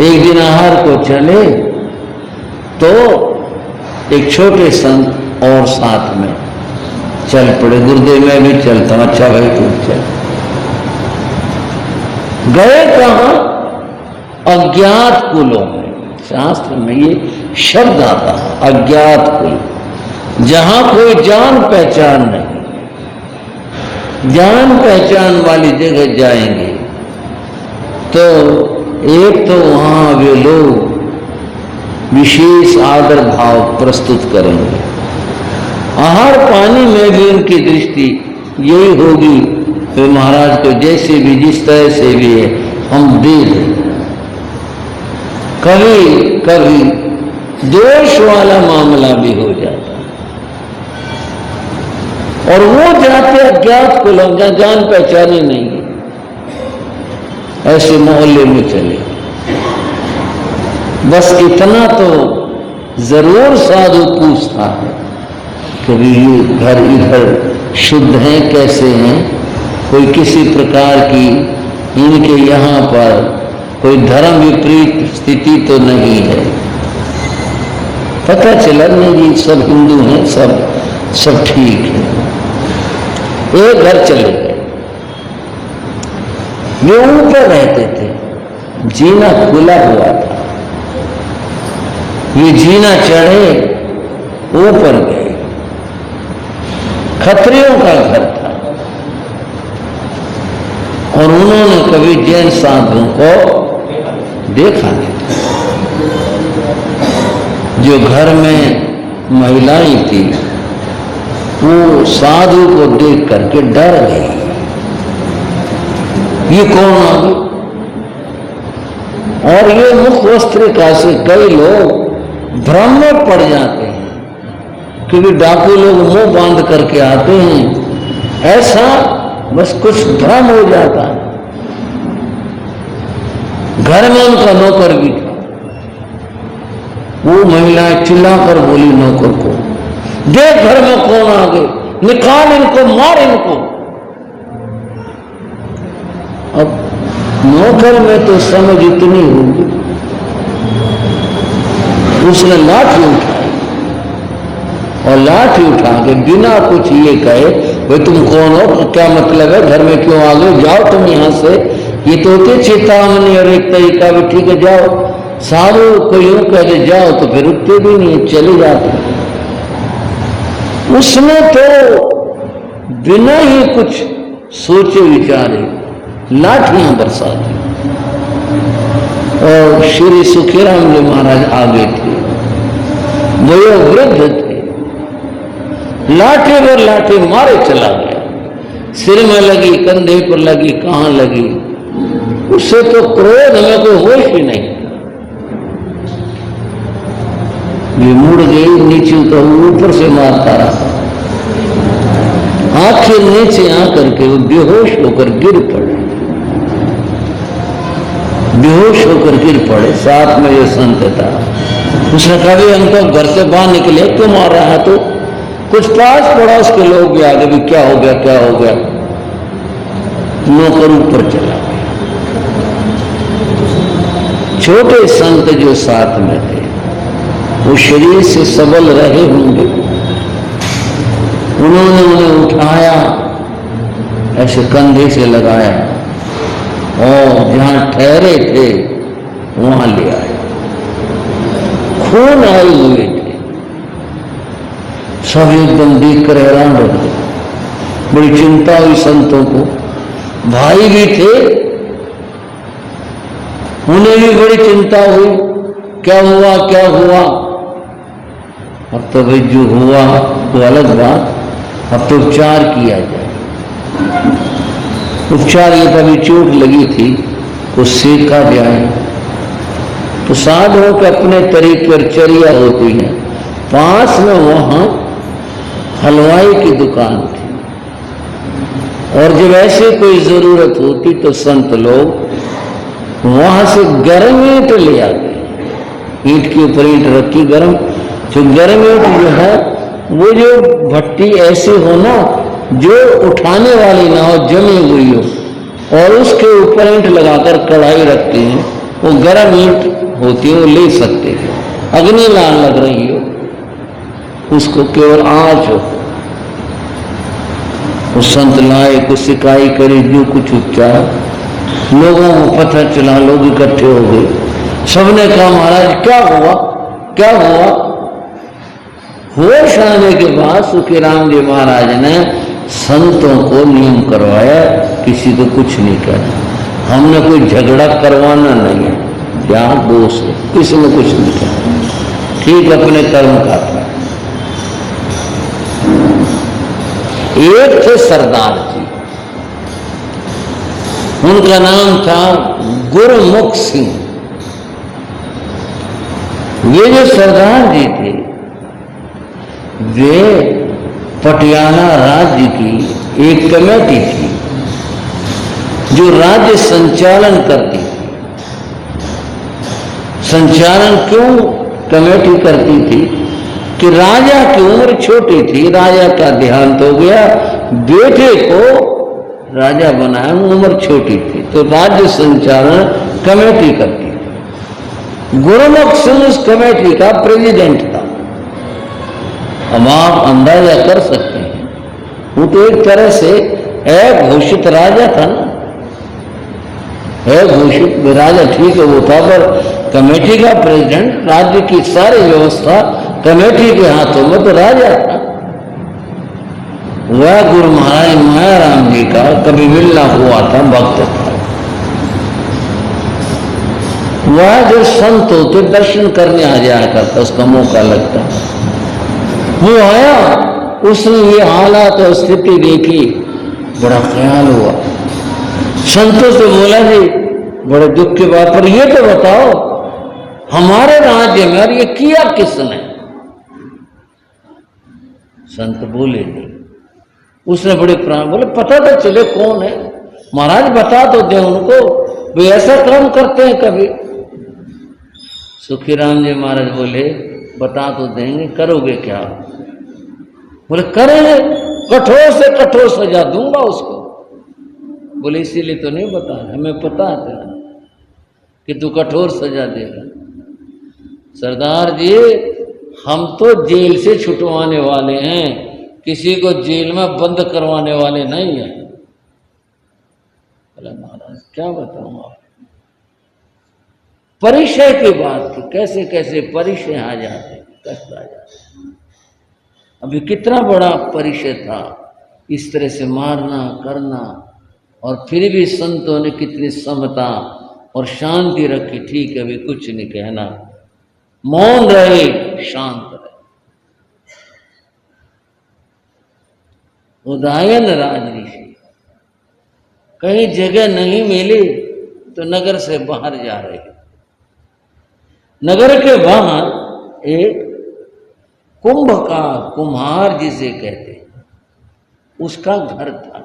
एक दिन आहार को चले तो एक छोटे संत और साथ में चल पड़े। गुरुदेव मैं भी चलता हूं। अच्छा भाई तुम चल। गए कहां? अज्ञात कुलों में। शास्त्र में ये शब्द आता है अज्ञात कुल, जहां कोई जान पहचान नहीं। जान पहचान वाली जगह जाएंगे तो एक तो वहां वे लोग विशेष आदर भाव प्रस्तुत करेंगे। आहार पानी में भी उनकी दृष्टि यही होगी कि महाराज को जैसे भी जिस तरह से भी है हम दे दें। कभी कभी दोष वाला मामला भी हो जाता है और वो जाते अज्ञात को लोग जान पहचाने नहीं है, ऐसे मोहल्ले में चले। बस इतना तो जरूर साधु पूछता है कि ये घर इधर शुद्ध हैं कैसे हैं, कोई किसी प्रकार की इनके यहाँ पर कोई धर्म विपरीत स्थिति तो नहीं है। पता चला नहीं जी सब हिंदू हैं, सब ठीक है। एक घर चले गए। ये ऊपर रहते थे, जीना खुला हुआ था। ये जीना चढ़े ऊपर गए। खत्रियों का घर था और उन्होंने कभी जैन साधुओं को देखा नहीं था। जो घर में महिलाएं थी वो साधु को देख करके डर गई। ये कौन आ गई? और ये मुख वस्त्रिका से कई लोग भ्रम में पड़ जाते हैं क्योंकि डाकू लोग मुंह बांध करके आते हैं, ऐसा बस कुछ भ्रम हो जाता है। घर में उनका नौकर भी था। वो महिलाएं चिल्लाकर बोली नौकर को, देख घर में कौन आ गए, निकाल इनको, मार इनको। अब नौकर में तो समझ इतनी होगी, उसने लाठी उठाई और लाठी उठा के बिना कुछ ये कहे भाई तुम कौन हो, क्या मतलब है, घर में क्यों आ गए, जाओ तुम यहां से। ये तो होते चेतावनी और एक तरीका भी ठीक है जाओ। साधु को यूं कहते जाओ तो फिर रुकते भी नहीं, चले जाते। उसने तो बिना ही कुछ सोचे विचारे लाठियां बरसा दी और श्री सुखीराम जी महाराज आगे थे। वो वृद्ध थे, लाठी पर लाठी मारे चला गया। सिर में लगी, कंधे पर लगी, कहां लगी, उससे तो क्रोध में कोई होश ही नहीं। ये मुड़ गई नीचे तो ऊपर से मारता रहा। आखिर नीचे आकर के वो बेहोश होकर गिर पड़े। बेहोश होकर गिर पड़े। साथ में ये संत था। उसने कभी हमको घर से बाहर निकले क्यों मार रहा है? तो कुछ पास पड़ोस के लोग भी आ गए, क्या हो गया क्या हो गया। नौकर ऊपर चला गया। छोटे संत जो साथ में थे वो शरीर से सबल रहे होंगे, उन्होंने उन्हें उठाया, ऐसे कंधे से लगाया और जहां ठहरे थे वहां ले आए। खून आए हुए थे। सब एकदम देख कर हैरान हो गए। बड़ी चिंता हुई संतों को। भाई भी थे, उन्हें भी बड़ी चिंता हुई, क्या हुआ क्या हुआ। अब तो भाई जो हुआ वो अलग बात, अब तो उपचार किया जाए। उपचार ये कभी चोट लगी थी तो सेका जाए। तो साधुओं के अपने तरीके और चर्या होती है। पास में वहां हलवाई की दुकान थी और जब ऐसे कोई जरूरत होती तो संत लोग वहां से गर्म ईंट ले आते। ईंट के ऊपर ईंट रखी गर्म, जो गर्म ईंट जो है वो जो भट्टी ऐसी हो ना जो उठाने वाली ना हो, जमी हुई हो, और उसके ऊपर ईंट लगाकर कढ़ाई रखती हैं वो गर्म ईंट होती है, वो ले सकते हैं। अग्नि लाल लग रही हो, उसको केवल आँच हो, उस संत लाए, कुछ सिकाई करी, जो कुछ उपचार, लोगों को पता चला, लोग इकट्ठे हो गए। सबने कहा महाराज क्या हुआ, क्या हुआ? होश आने के बाद सुखीराम जी महाराज ने संतों को नियम करवाया, किसी को कुछ नहीं कहना, हमने कोई झगड़ा करवाना नहीं है, क्या दोष है, किसी ने कुछ नहीं कहना, ठीक अपने कर्म का था। एक थे सरदार जी, उनका नाम था गुरमुख सिंह। ये जो सरदार जी थे, वे पटियाला राज्य की एक कमेटी थी जो राज्य संचालन करती थी। संचालन क्यों कमेटी करती थी कि राजा की उम्र छोटी थी, राजा का देहांत हो गया, बेटे को राजा बनाया, उम्र छोटी थी, तो राज्य संचालन कमेटी करती थी। गुरमुख सिंह उस कमेटी का प्रेसिडेंट था। अब आप अंदाजा कर सकते हैं, वो तो एक तरह से अघोषित राजा था ना, अघोषित राजा ठीक है वो था, पर कमेटी का प्रेसिडेंट, राज्य की सारी व्यवस्था कमेटी के हाथों में, तो राजा था। वह गुरु महाराज मायाराम जी का कभी मिलना हुआ था, भक्त था। वह जो संत होते दर्शन करने आ जाया करता, उसका मौका लगता। वो आया, उसने ये हालात और स्थिति देखी, बड़ा ख्याल हुआ, संतों से बोला जी बड़े दुख की बात, पर ये तो बताओ हमारे राज्य में और ये किया किसने? संत बोले नहीं। उसने बड़े प्राण बोले पता तो चले कौन है, महाराज बता तो दे उनको, वे ऐसा काम करते हैं कभी? सुखीराम जी महाराज बोले बता तो देंगे, करोगे क्या? बोले करेंगे, कठोर से कठोर सजा दूंगा उसको। बोले इसीलिए तो नहीं बता, हमें पता था कि तू कठोर सजा देगा। सरदार जी हम तो जेल से छुटवाने वाले हैं, किसी को जेल में बंद करवाने वाले नहीं हैं। बोले महाराज क्या बताऊं, आप परिचय की बात की, कैसे कैसे परिचय आ जाते, कष्ट आ जाते। अभी कितना बड़ा परिचय था, इस तरह से मारना करना, और फिर भी संतों ने कितनी समता और शांति रखी। ठीक है, अभी कुछ नहीं कहना, मौन रहे, शांत रहे। उदायन राजऋषि कहीं जगह नहीं मिली तो नगर से बाहर जा रहे। नगर के बाहर एक कुंभकार, कुम्हार जिसे कहते हैं, उसका घर था।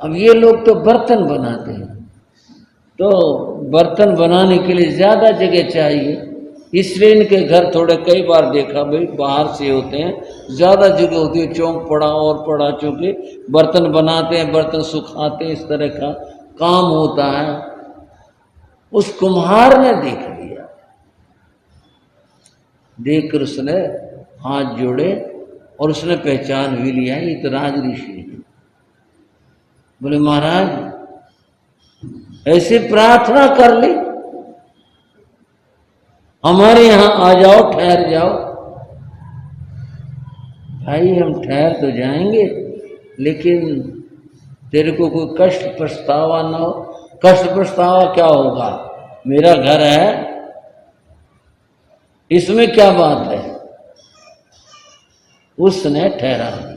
अब ये लोग तो बर्तन बनाते हैं, तो बर्तन बनाने के लिए ज्यादा जगह चाहिए, इसलिए इनके घर थोड़े, कई बार देखा भाई बाहर से होते हैं, ज्यादा जगह होती है, चौक पड़ा और पड़ा, चूंकि बर्तन बनाते हैं, बर्तन सुखाते हैं, इस तरह का काम होता है। उस कुम्हार ने देख लिया, देखकर उसने हाथ जोड़े और उसने पहचान भी लिया ये तो राजऋषि है। बोले महाराज ऐसी प्रार्थना कर ली, हमारे यहां आ जाओ, ठहर जाओ। भाई हम ठहर तो जाएंगे, लेकिन तेरे को कोई कष्ट पछतावा ना हो। कष्ट पछतावा क्या होगा, मेरा घर है, इसमें क्या बात है? उसने ठहरा दिया।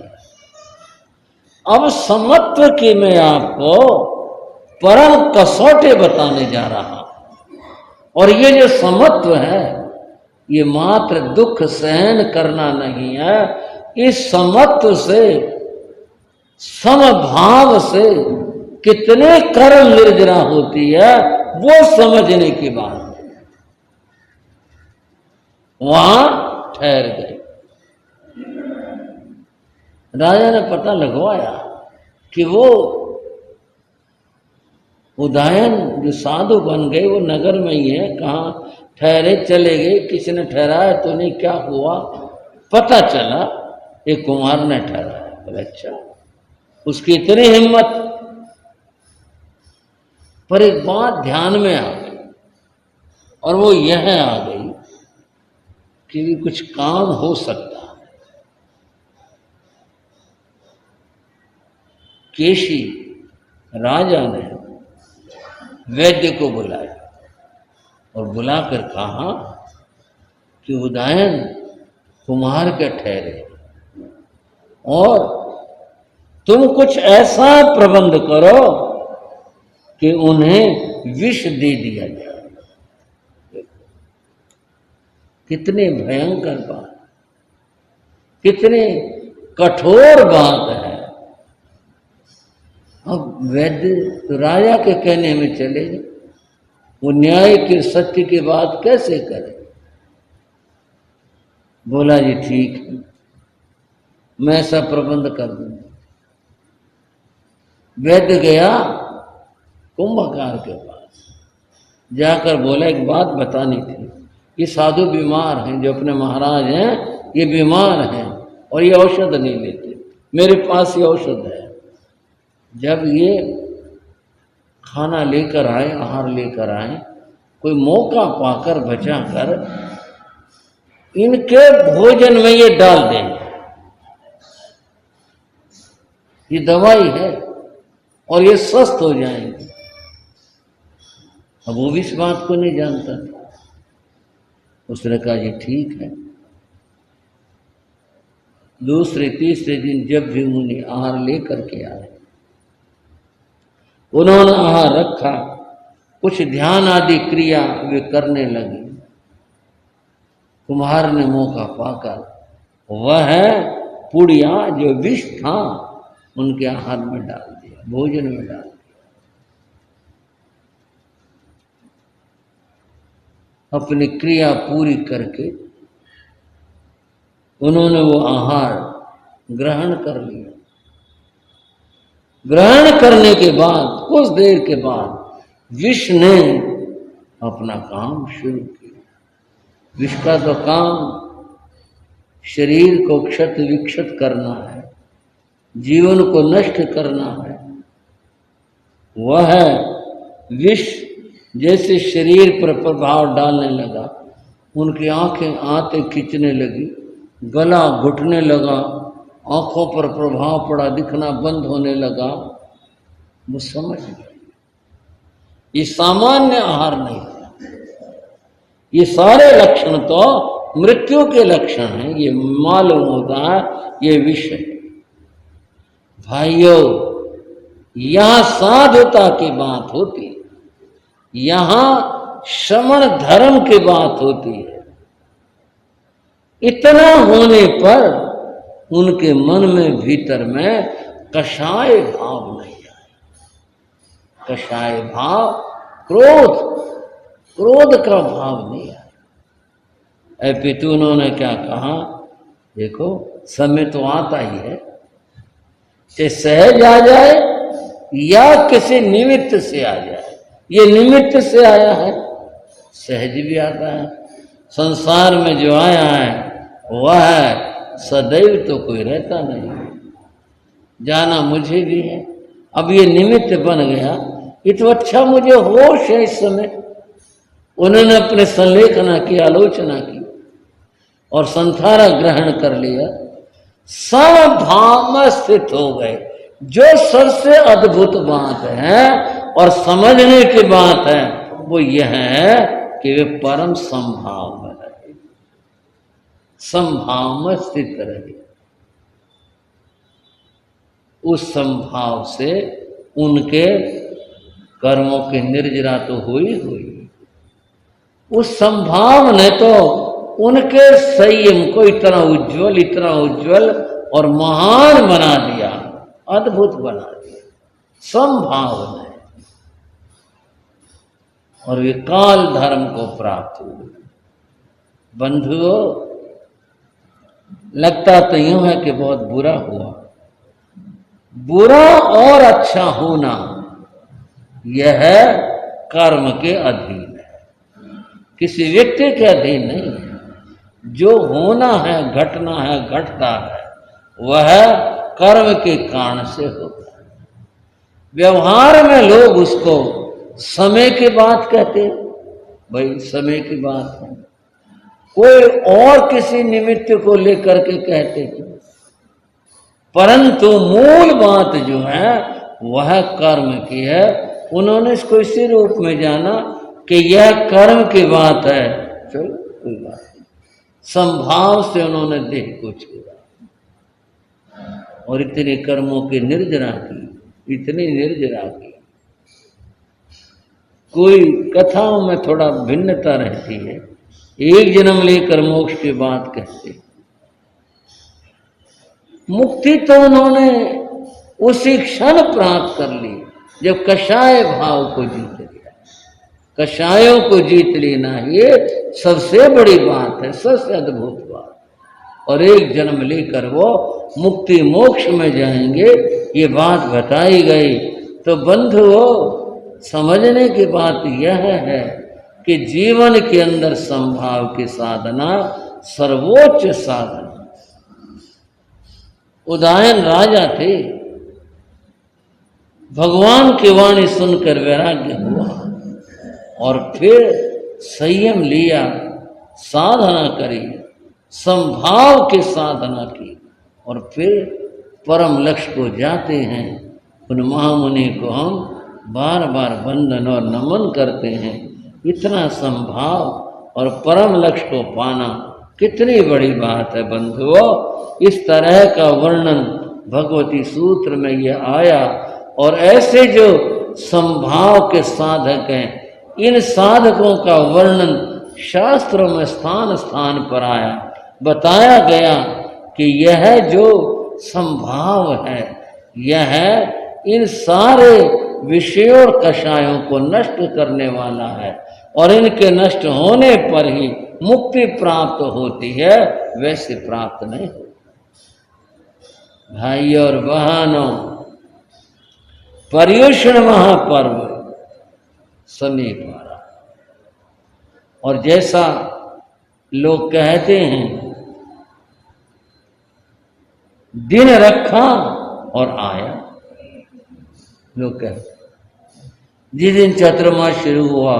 अब समत्व की मैं आपको परम कसौटे बताने जा रहा हूं, और ये जो समत्व है ये मात्र दुख सहन करना नहीं है, इस समत्व से, समभाव से कितने कर्म निर्जरा होती है वो समझने की बात है। वहां ठहर गए। राजा ने पता लगवाया कि वो उदयन जो साधु बन गए वो नगर में ही है, कहाँ ठहरे, चले गए, किसी ने ठहराया तो नहीं, क्या हुआ पता चला एक कुमार ने ठहराया। बोले अच्छा, उसकी इतनी हिम्मत। पर एक बात ध्यान में आ गई, और वो यह आ गई कि कुछ काम हो सकता है। केशी राजा ने वैद्य को बुलाया और बुलाकर कहा कि उदयन कुमार के ठहरे और तुम कुछ ऐसा प्रबंध करो कि उन्हें विष दे दिया जाए। कितनी भयंकर बात, कितनी कठोर बात है। अब वैद्य तो राजा के कहने में चले गए, वो न्याय की सत्य की बात कैसे करे। बोला जी ठीक है, मैं ऐसा प्रबंध कर दूंगा। वैद्य गया कुंभकार के पास, जाकर बोला एक बात बतानी थी, ये साधु बीमार हैं, जो अपने महाराज हैं ये बीमार हैं और ये औषध नहीं लेते, मेरे पास ये औषध है। जब ये खाना लेकर आए, आहार लेकर आए, कोई मौका पाकर बचाकर इनके भोजन में ये डाल देंगे, ये दवाई है और ये स्वस्थ हो जाएंगे। अब वो भी इस बात को नहीं जानता था। उसने कहा जी ठीक है। दूसरे तीसरे दिन जब भी मुनि आहार लेकर के आए, उन्होंने आहार रखा, कुछ ध्यान आदि क्रिया वे करने लगे। कुम्हार ने मौका पाकर वह पुड़िया जो विष था उनके आहार में डाल दिया, भोजन में डाल दिया। अपनी क्रिया पूरी करके उन्होंने वो आहार ग्रहण कर लिया। ग्रहण करने के बाद कुछ देर के बाद विष ने अपना काम शुरू किया। विष का तो काम शरीर को क्षत विक्षत करना है, जीवन को नष्ट करना है। वह विष जैसे शरीर पर प्रभाव डालने लगा, उनकी आंखें आंतें खींचने लगी, गला घुटने लगा, आंखों पर प्रभाव पड़ा, दिखना बंद होने लगा। वो समझ गए ये सामान्य आहार नहीं था, ये सारे लक्षण तो मृत्यु के लक्षण हैं। ये मालूम होता है ये विष है। भाइयों, यहां साधुता की बात होती है, यहां श्रमण धर्म की बात होती है। इतना होने पर उनके मन में भीतर में कषाय भाव नहीं आया। कषाय भाव क्रोध का भाव नहीं आया। पितु उन्होंने क्या कहा, देखो समय तो आता ही है, चाहे सहज आ जाए या किसी निमित्त से आ जाए। ये निमित्त से आया है, सहज भी आता है। संसार में जो आया है वह सदैव तो कोई रहता नहीं, जाना मुझे भी है। अब ये निमित्त बन गया, ये तो अच्छा मुझे होश है इस समय। उन्होंने अपने संलेखना की, आलोचना की और संथारा ग्रहण कर लिया, समभाव में स्थित हो गए। जो सबसे अद्भुत बात है और समझने की बात है वो यह है कि वे परम संभाव में रहे, संभाव में स्थित रहे। उस संभाव से उनके कर्मों की निर्जरा तो हुई। उस संभाव ने तो उनके संयम को इतना उज्जवल और महान बना दिया, अद्भुत बना दिया संभाव ने। और वे काल धर्म को प्राप्त हुए। बंधुओं, लगता तो यूं है कि बहुत बुरा हुआ। बुरा और अच्छा होना यह कर्म के अधीन है, किसी व्यक्ति के अधीन नहीं है। जो होना है, घटना है, घटता है, वह कर्म के कारण से होता है। व्यवहार में लोग उसको समय की बात कहते हैं, भाई समय की बात है, कोई और किसी निमित्त को लेकर के कहते हैं, परंतु मूल बात जो है वह कर्म की है। उन्होंने इसको इसी रूप में जाना कि यह कर्म की बात है, चलो कोई बात नहीं, संभाव से उन्होंने देह को छोड़ा और इतने कर्मों की निर्जरा की, इतनी निर्जरा की। कोई कथाओं में थोड़ा भिन्नता रहती है, एक जन्म लेकर मोक्ष की बात कहते। मुक्ति तो उन्होंने उसी क्षण प्राप्त कर ली जब कषाय भाव को जीत लिया। कषायों को जीत लेना ये सबसे बड़ी बात है, सबसे अद्भुत बात। और एक जन्म लेकर वो मुक्ति मोक्ष में जाएंगे, ये बात बताई गई। तो बंधुओं, समझने की बात यह है कि जीवन के अंदर संभाव की साधना सर्वोच्च साधना। उदयन राजा थे, भगवान की वाणी सुनकर वैराग्य हुआ और फिर संयम लिया, साधना करी, संभाव की साधना की और फिर परम लक्ष्य को जाते हैं। उन महामुनि को हम बार बार वंदन और नमन करते हैं। इतना संभाव और परम लक्ष्य को पाना कितनी बड़ी बात है बंधुओं। इस तरह का वर्णन भगवती सूत्र में यह आया और ऐसे जो संभाव के साधक हैं, इन साधकों का वर्णन शास्त्रों में स्थान स्थान पर आया। बताया गया कि यह जो संभाव है, यह इन सारे विषयों और कषायों को नष्ट करने वाला है और इनके नष्ट होने पर ही मुक्ति प्राप्त होती है, वैसे प्राप्त नहीं होती। भाई और बहनों, पर्युषण महापर्व समीप आ रहा और जैसा लोग कहते हैं, दिन रखा और आया। लोग कहते जिस दिन चतुर्मास शुरू हुआ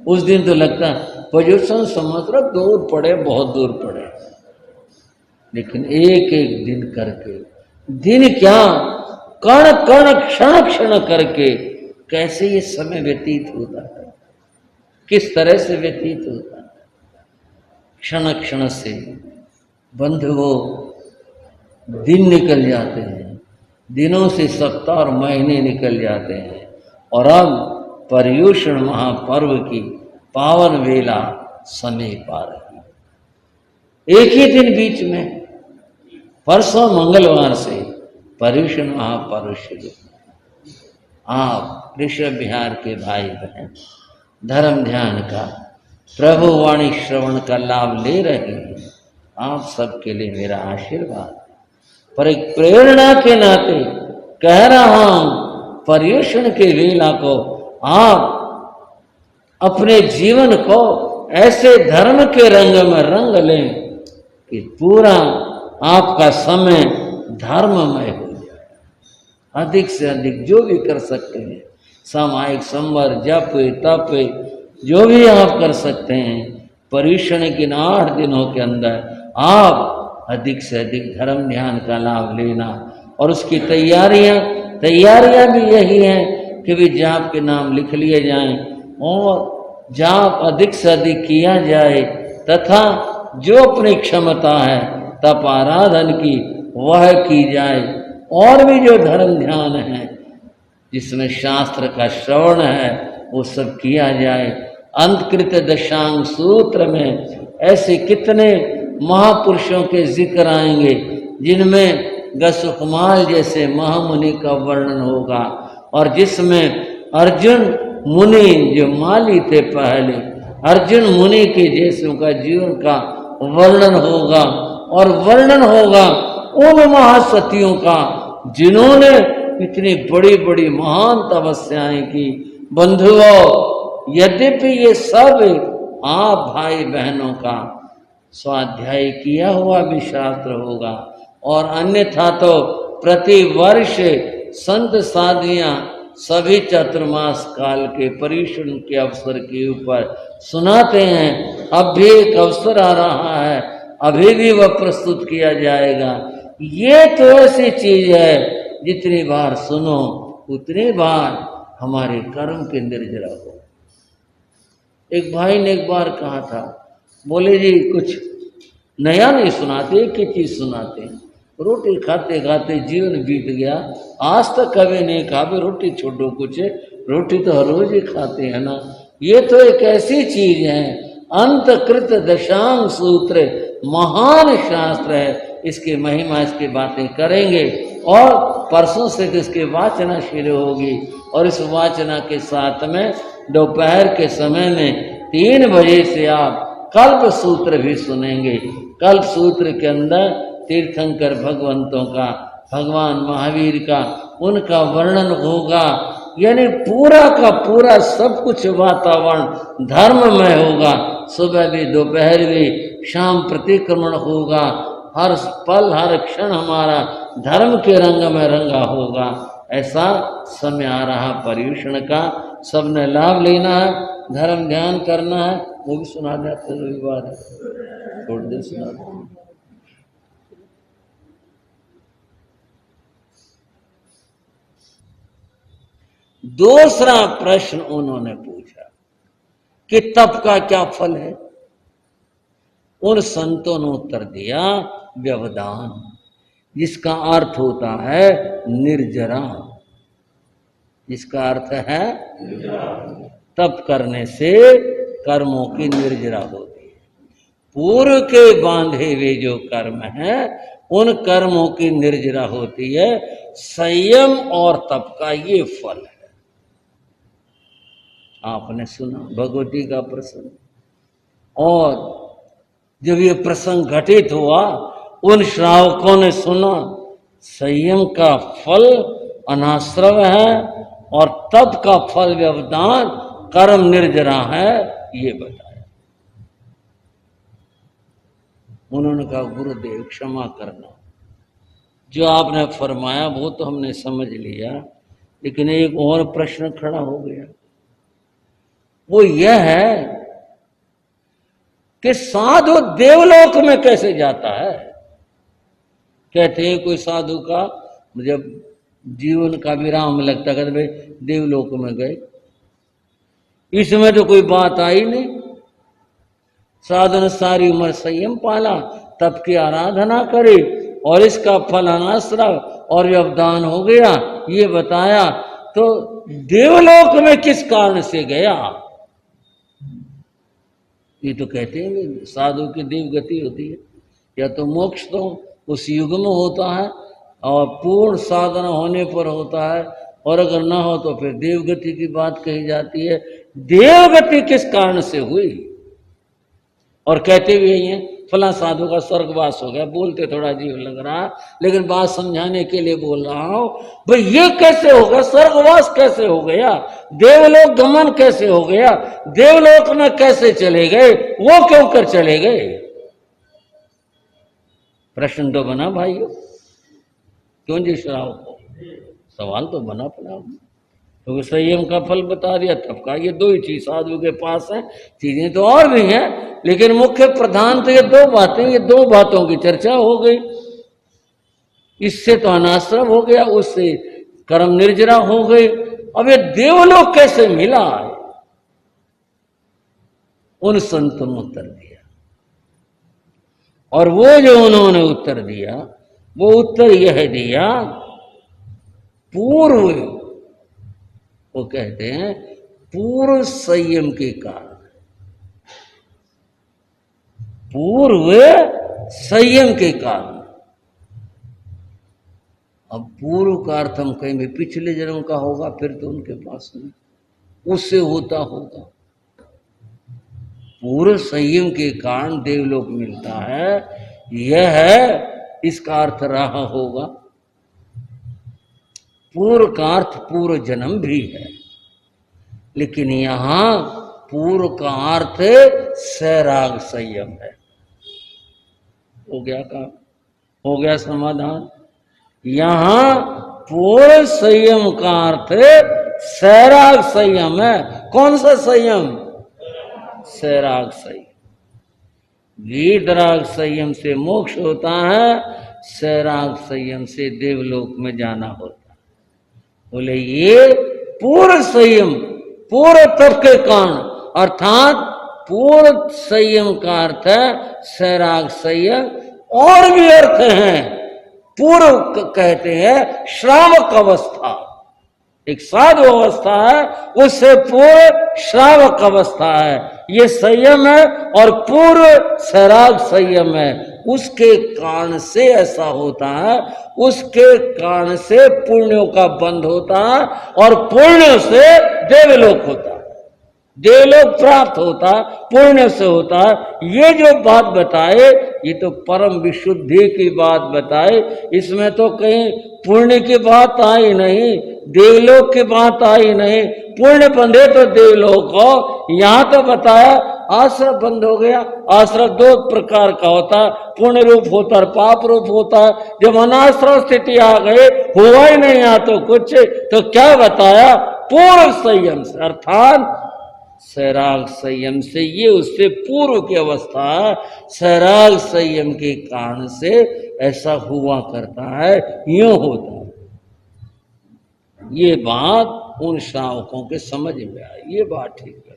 उस दिन तो लगता पर्युषण समझ दूर पड़े, बहुत दूर पड़े, लेकिन एक एक दिन करके, दिन क्या कण कण क्षण क्षण करके कैसे ये समय व्यतीत होता है, किस तरह से व्यतीत होता है। क्षण क्षण से बंधुओं दिन निकल जाते हैं, दिनों से सप्ताह और महीने निकल जाते हैं और अब पर्युषण महापर्व की पावन वेला समीप आ रही है। एक ही दिन बीच में, परसों मंगलवार से पर्युषण महापर्व शुरू। आप ऋषभ बिहार के भाई बहन धर्म ध्यान का, प्रभु वाणी श्रवण का लाभ ले रहे हैं। आप सबके लिए मेरा आशीर्वाद, पर एक प्रेरणा के नाते कह रहा हूं, पर्युषण के वेला को आप अपने जीवन को ऐसे धर्म के रंग में रंग लें कि पूरा आपका समय धर्ममय हो जाए। अधिक से अधिक जो भी कर सकते हैं, सामायिक संवर, जप, तप, जो भी आप कर सकते हैं, पर्युषण के 8 दिनों के अंदर आप अधिक से अधिक धर्म ध्यान का लाभ लेना। और उसकी तैयारियां भी यही हैं कि भी जाप के नाम लिख लिए जाएं और जाप अधिक से अधिक किया जाए, तथा जो अपनी क्षमता है तप आराधन की वह की जाए। और भी जो धर्म ध्यान है जिसमें शास्त्र का श्रवण है वो सब किया जाए। अंतकृत दशांग सूत्र में ऐसे कितने महापुरुषों के जिक्र आएंगे जिनमें गसुकमाल जैसे महामुनि का वर्णन होगा और जिसमें अर्जुन मुनि जो माली थे पहले, अर्जुन मुनि के जैसों का जीवन का वर्णन होगा और वर्णन होगा उन महासतियों का जिन्होंने इतनी बड़ी बड़ी महान तपस्याएं की। बंधुओं, यद्यपि ये सब आप भाई बहनों का स्वाध्याय किया हुआ भी शास्त्र होगा, और अन्यथा तो प्रति वर्ष संत साधियां सभी चतुर्मास काल के पर्युषण के अवसर के ऊपर सुनाते हैं। अब भी एक अवसर आ रहा है, अभी भी वह प्रस्तुत किया जाएगा। ये तो ऐसी चीज है, जितनी बार सुनो उतनी बार हमारे कर्म के निर्जरा हो। एक भाई ने एक बार कहा था, बोले जी कुछ नया नहीं सुनाते, एक ही चीज सुनाते हैं। रोटी खाते खाते जीवन बीत गया, आज तक कभी नहीं कहा भी रोटी छोड़ो कुछ, रोटी तो हर रोज ही खाते हैं ना। ये तो एक ऐसी चीज है, अंतकृत दशांग सूत्र महान शास्त्र है, इसकी महिमा इसकी बातें करेंगे। और परसों से इसकी वाचना शुरू होगी, और इस वाचना के साथ में दोपहर के समय में 3 बजे से आप कल्प सूत्र भी सुनेंगे। कल्प सूत्र के अंदर तीर्थंकर भगवंतों का, भगवान महावीर का, उनका वर्णन होगा। यानी पूरा का पूरा सब कुछ वातावरण धर्ममय होगा। सुबह भी, दोपहर भी, शाम प्रतिक्रमण होगा। हर पल हर क्षण हमारा धर्म के रंग में रंगा होगा। ऐसा समय आ रहा पर्युषण का, सबने लाभ लेना है, धर्म ध्यान करना है। वो भी सुना देते रविवार है, थोड़ी देर सुना दो। दूसरा प्रश्न उन्होंने पूछा कि तप का क्या फल है। उन संतों ने उत्तर दिया, व्यवधान, जिसका अर्थ होता है निर्जरा, जिसका अर्थ है तप करने से कर्मों की निर्जरा होती है। पूर्व के बांधे हुए जो कर्म है, उन कर्मों की निर्जरा होती है। संयम और तप का ये फल है। आपने सुना भगवती का प्रसंग, और जब ये प्रसंग घटित हुआ, उन श्रावकों ने सुना संयम का फल अनाश्रव है और तप का फल व्यवधान कर्म निर्जरा है, ये बताया। उन्होंने कहा, गुरुदेव क्षमा करना, जो आपने फरमाया वो तो हमने समझ लिया, लेकिन एक और प्रश्न खड़ा हो गया। वो यह है कि साधु देवलोक में कैसे जाता है। कहते हैं कोई साधु का जब जीवन का विराम लगता है, कहते भाई देवलोक में गए। इसमें तो कोई बात आई नहीं। साधु ने सारी उम्र संयम पाला, तप की आराधना करी, और इसका फल अनाश्रव और व्यवधान हो गया, ये बताया। तो देवलोक में किस कारण से गया? ये तो कहते हैं साधु की देव गति होती है, या तो मोक्ष तो उस युग में होता है और पूर्ण साधना होने पर होता है, और अगर ना हो तो फिर देवगति की बात कही जाती है। देवगति किस कारण से हुई? और कहते भी यही है फला साधु का स्वर्गवास हो गया। बोलते थोड़ा अजीब लग रहा है, लेकिन बात समझाने के लिए बोल रहा हूं। भाई ये कैसे हो गया? स्वर्गवास कैसे हो गया? देवलोक गमन कैसे हो गया? देवलोक में कैसे चले गए? वो क्यों कर चले गए? प्रश्न तो बना भाइयों, क्यों जी श्रावक को? सवाल तो बना अपना। तो संयम का फल बता दिया, तब का ये 2 ही चीज साधु के पास है। चीजें तो और भी हैं, लेकिन मुख्य प्रधान तो ये 2 बातें, ये 2 बातों की चर्चा हो गई। इससे तो अनाश्रम हो गया, उससे कर्म निर्जरा हो गई। अब ये देवलोक कैसे मिला? उन संतों ने उत्तर दिया, और वो जो उन्होंने उत्तर दिया, वो उत्तर यह दिया, पूर्व, वो कहते हैं पूर्व संयम के कारण, पूर्व संयम के कारण। अब पूर्व का अर्थ हम कहीं भी पिछले जन्म का होगा, फिर तो उनके पास नहीं, उससे होता होगा। पूर्व संयम के कारण देवलोक मिलता है, यह है इसका अर्थ रहा होगा। पूर्व का अर्थ पूर्व जन्म भी है, लेकिन यहां पूर्व का अर्थ सैराग संयम है। हो गया काम, हो गया समाधान। यहां पूर्व संयम का अर्थ सैराग संयम है। कौन सा संयम? सैराग संयम। वीतराग संयम से मोक्ष होता है, सैराग संयम से देवलोक में जाना होता है। बोले ये पूर्व संयम, पूर्व तप के कारण, अर्थात पूर्व संयम का अर्थ है सैराग संयम। और भी अर्थ हैं। पूर्व कहते हैं श्रावक अवस्था, एक साधु अवस्था है, उससे पूर्व श्रावक अवस्था है, ये संयम है। और पूर्व सैराग संयम है, उसके कारण से ऐसा होता है, उसके कारण से पुण्यों का बंध होता है और पुण्य से देवलोक होता है, देवलोक प्राप्त होता है, पुण्य से होता है। ये जो बात बताए ये तो परम विशुद्धि की बात बताए, इसमें तो कहीं पुण्य की बात आई नहीं, देवलोक की बात आई नहीं। पुण्य बंधे तो देवलोक हो, यहां तो बताया आश्रय बंद हो गया। आश्रय दो प्रकार का होता है, पुण्य रूप होता है, पाप रूप होता है। जब अनाश्रय स्थिति आ गए, हुआ ही नहीं यहाँ तो कुछ, तो क्या बताया? पूर्व संयम से, अर्थात सैराग संयम से, ये उससे पूर्व की अवस्था है। सैराग संयम के कारण से ऐसा हुआ करता है, यूं होता है। ये बात उन श्रावकों के समझ में आई, ये बात ठीक है।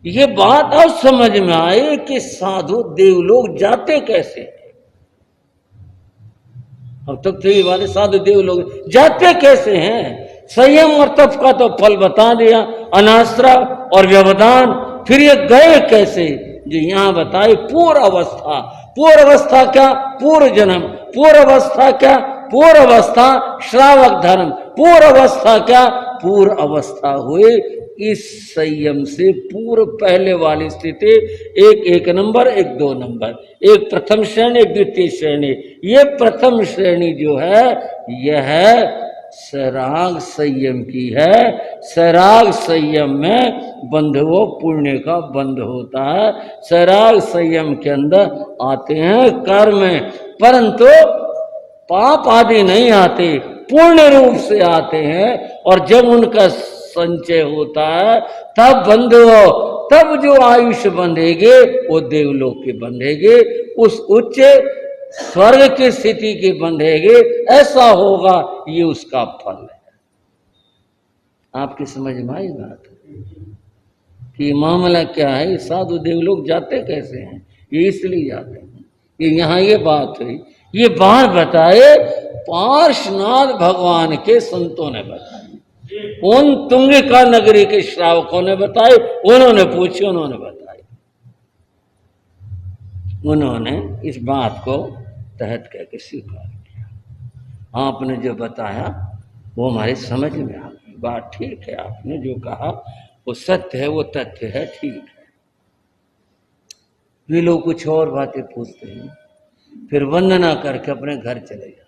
ये बात अब समझ में आई कि साधु देवलोक जाते कैसे हैं। अब तक तो ये बात, साधु देवलोक जाते कैसे हैं? संयम और तप का तो फल बता दिया, अनाश्रय और व्यवधान। फिर ये गए कैसे? जो यहां बताए पूर्व अवस्था। पूर्व अवस्था क्या? पूर्व जन्म। पूर्व अवस्था क्या? पूर्व अवस्था श्रावक धर्म। पूर्व अवस्था क्या? पूर्व अवस्था हुए इस संयम से पूर्व पहले वाली स्थिति, एक नंबर, एक 2 नंबर, एक प्रथम श्रेणी, एक द्वितीय श्रेणी। ये प्रथम श्रेणी जो है यह सैराग संयम की है। सैराग संयम में बंधुओं पुण्य का बंध होता है। सैराग संयम के अंदर आते हैं कर्म, परंतु पाप आदि नहीं आते, पूर्ण रूप से आते हैं। और जब उनका संचय होता है तब बंधुओं, तब जो आयुष बंधेगे वो देवलोक के बंधेगे, उस उच्च स्वर्ग की स्थिति के बंधेगे। ऐसा होगा, ये उसका फल है। आपकी समझ में आई बात कि मामला क्या है? साधु देवलोक जाते कैसे हैं? ये इसलिए जाते हैं, ये यहाँ ये बात हुई। ये बात बताए पार्श्वनाथ भगवान के संतों ने बताई, उन तुंगिका नगरी के श्रावकों ने बताई। उन्होंने पूछी, उन्होंने बताई, उन्होंने इस बात को तहत करके स्वीकार किया। आपने जो बताया वो हमारी समझ में आ गई। बात ठीक है, आपने जो कहा वो सत्य है, वो तथ्य है, ठीक है। वे लोग कुछ और बातें पूछते हैं, फिर वंदना करके अपने घर चले जाते।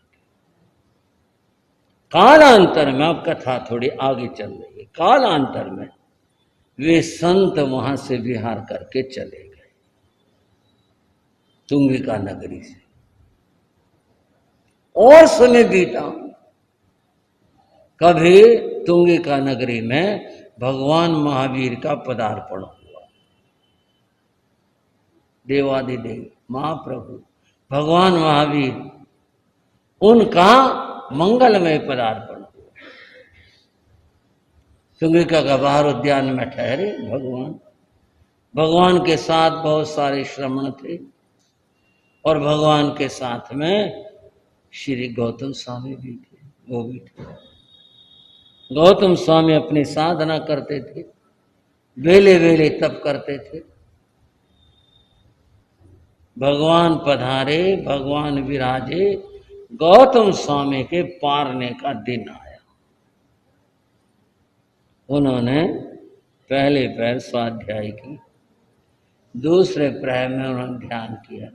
कालांतर में, अब कथा थोड़ी आगे चल रही है, कालांतर में वे संत वहां से विहार करके चले गए तुंगिका नगरी से। और समय बीता, कभी तुंगिका नगरी में भगवान महावीर का पदार्पण हुआ। देवादिदेव महाप्रभु भगवान महावीर, उनका मंगलमय पदार्पण हुआ। तुंगिका का बाहर उद्यान में ठहरे भगवान। भगवान के साथ बहुत सारे श्रमण थे और भगवान के साथ में श्री गौतम स्वामी भी थे, वो भी थे। गौतम स्वामी अपनी साधना करते थे, वेले वेले तप करते थे। भगवान पधारे, भगवान विराजे, गौतम स्वामी के पारने का दिन आया। उन्होंने पहले पैर स्वाध्याय की, दूसरे प्रहर में उन्होंने ध्यान किया,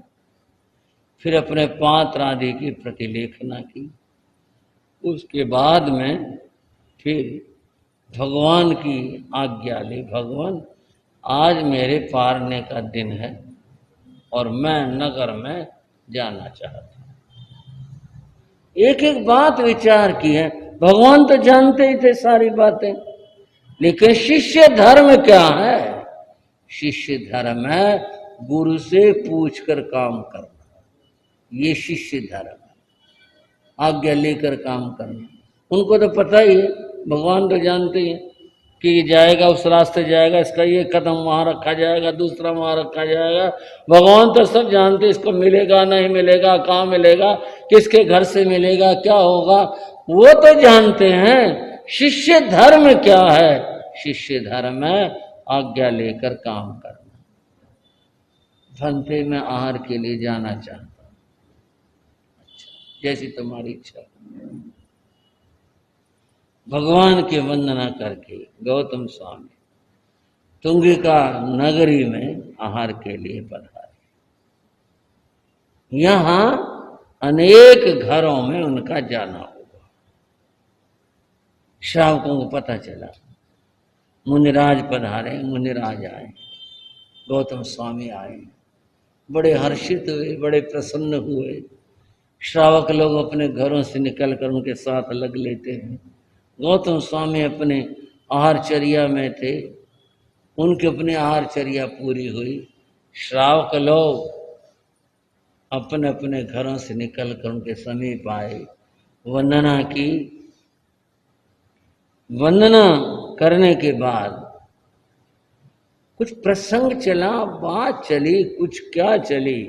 फिर अपने पात्र आदि की प्रतिलेखना की, उसके बाद में फिर भगवान की आज्ञा ली, भगवान आज मेरे पारने का दिन है और मैं नगर में जाना चाहता हूं। एक एक बात विचार की है। भगवान तो जानते ही थे सारी बातें, लेकिन शिष्य धर्म क्या है? शिष्य धर्म है गुरु से पूछकर काम करना, ये शिष्य धर्म है। आज्ञा लेकर काम करना, उनको तो पता ही है, भगवान तो जानते ही हैं कि ये जाएगा, उस रास्ते जाएगा, इसका ये कदम वहां रखा जाएगा, दूसरा वहां रखा जाएगा। भगवान तो सब जानते, इसको मिलेगा नहीं मिलेगा, कहाँ मिलेगा, किसके घर से मिलेगा, क्या होगा, वो तो जानते हैं। शिष्य धर्म क्या है? शिष्य धर्म है आज्ञा लेकर काम करना। भंते मैं आहार के लिए जाना चाहता हूं। अच्छा, जैसी तुम्हारी इच्छा। भगवान की वंदना करके गौतम स्वामी तुंगिका नगरी में आहार के लिए पधारे। यहां अनेक घरों में उनका जाना हुआ। श्रावकों को पता चला, मुनिराज पधारे, मुनिराज आए, गौतम स्वामी आए, बड़े हर्षित हुए, बड़े प्रसन्न हुए। श्रावक लोग अपने घरों से निकलकर उनके साथ लग लेते हैं। गौतम स्वामी अपने आहारचर्या में थे, उनकी अपनी आहारचर्या पूरी हुई। श्रावक लोग अपने अपने घरों से निकलकर उनके समीप आए, वंदना की। वंदना करने के बाद कुछ प्रसंग चला, बात चली, कुछ क्या चली,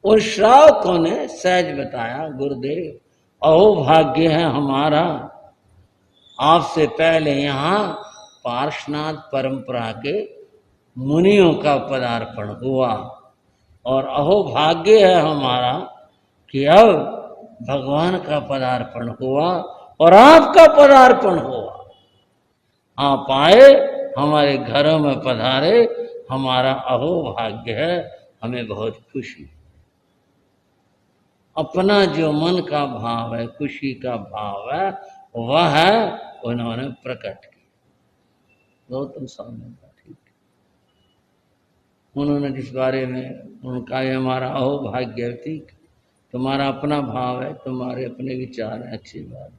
और श्रावकों ने सहज बताया, गुरुदेव अहो भाग्य है हमारा, आपसे पहले यहाँ पार्श्वनाथ परंपरा के मुनियों का पदार्पण हुआ, और अहो भाग्य है हमारा कि अब भगवान का पदार्पण हुआ और आपका पदार्पण हुआ। आप आए, हमारे घरों में पधारे, हमारा अहो भाग्य है, हमें बहुत खुशी। अपना जो मन का भाव है, खुशी का भाव है, वह उन्होंने प्रकट किया। गौतम स्वामी का ठीक, उन्होंने जिस बारे में उनका ये हमारा अहो भाग्य, ठीक, तुम्हारा अपना भाव है, तुम्हारे अपने विचार है, अच्छी बात।